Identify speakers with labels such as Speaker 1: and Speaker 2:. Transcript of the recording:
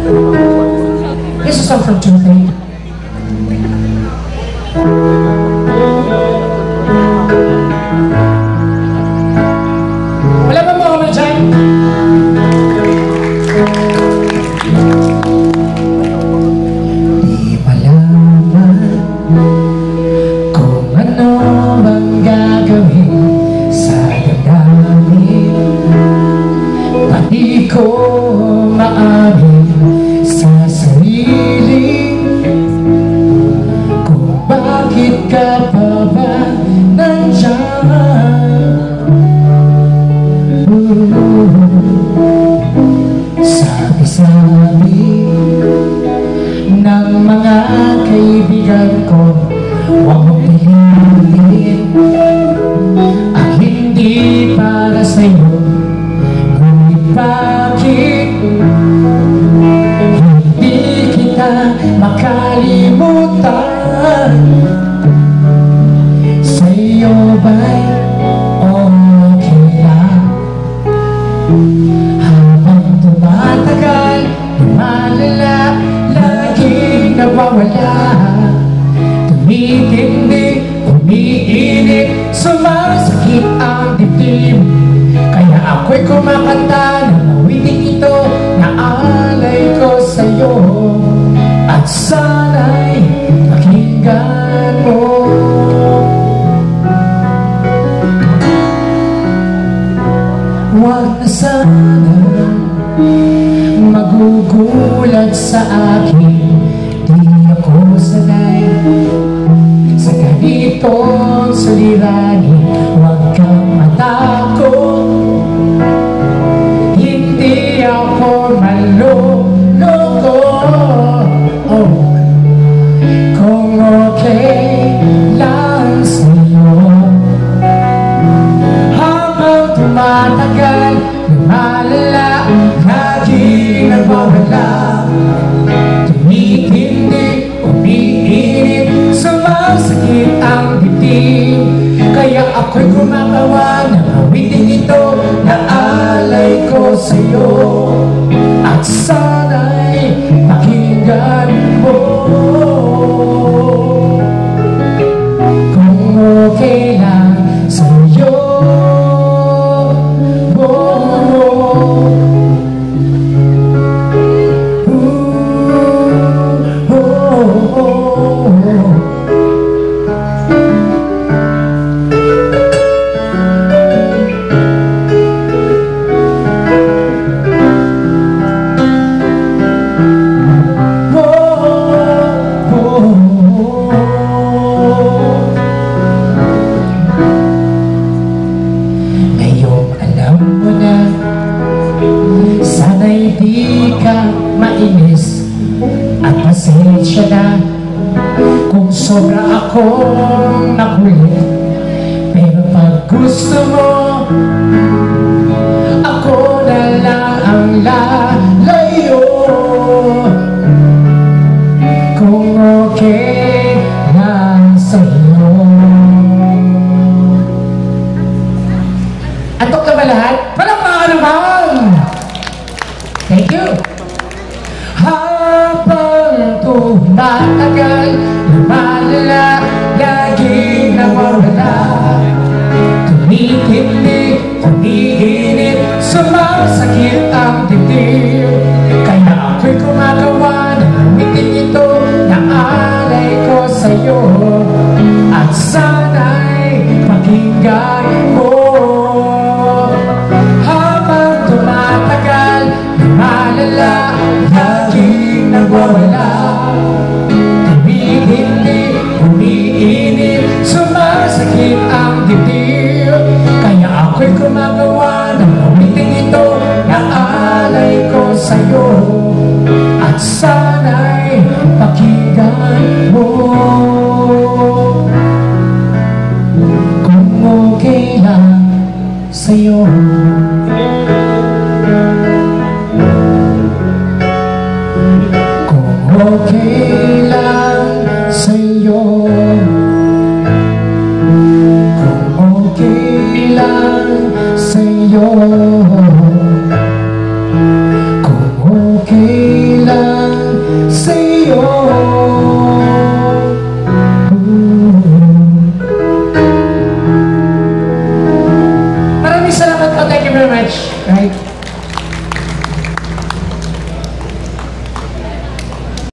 Speaker 1: Here's a song from Timothy. Wala ba mga kamay dyan? Di malaman kung ano bang gagawin sa damdamin. Pati ko maamin sa sarili kung bakit ka pa ba nandyan. Sabi-sabi ng mga kaibigan ko, huwag mong pilitin ang hindi para sa'yo. Ngunit bakit hindi kita makalimutan? Sa'yo ba'y okay lang? Habang tumatagal, lumalala, laging nawawala. Tumitindi, umiinit, sumasakit ang dibdib. Kaya ako'y kumakanta ng awiting ito na alay ko sa'yo. At sana'y pakinggan mo. Huwag na sana magugulat sa akin. Di ako sanay sa ganitong suliranin. Huwag kang matakot, hindi ako maluloko. Kung okay lang sa'yo, habang tumatagal, lumalala, laging nawawala. Tumitindi, umiinit, sumasakit ang dibdib. Kaya ako'y gumagawa ng awiting ito na alay ko sa'yo. At sana'y pakinggan mo. Kung okay lang sa'yo. Sana'y di ka mainis at pasensya na kung sobra akong nakulit. Pero pag gusto mo, ako na lang ang lalayo. Kung okay lang sa'yo. Antok na ba lahat? Palakpakan naman! Thank you! Habang tumatagal, lumalala, laging nawawala. Tumitindi, umiinit, sumasakit ang dibdib. Kaya ako'y gumagawa ng awiting ito na alay ko sa'yo. At sana'y pakinggan mo. Lumalala, laging nawawala. Tumihindi, umiinit, sumasakit ang dibdib. Kaya ako'y gumagawa ng awiting ito na alay ko sa'yo. At sana'y pakinggan mo. Kung okay lang sa'yo. Okay lang sa'yo. Kung okay lang sa'yo. Kung okay lang very much. Right?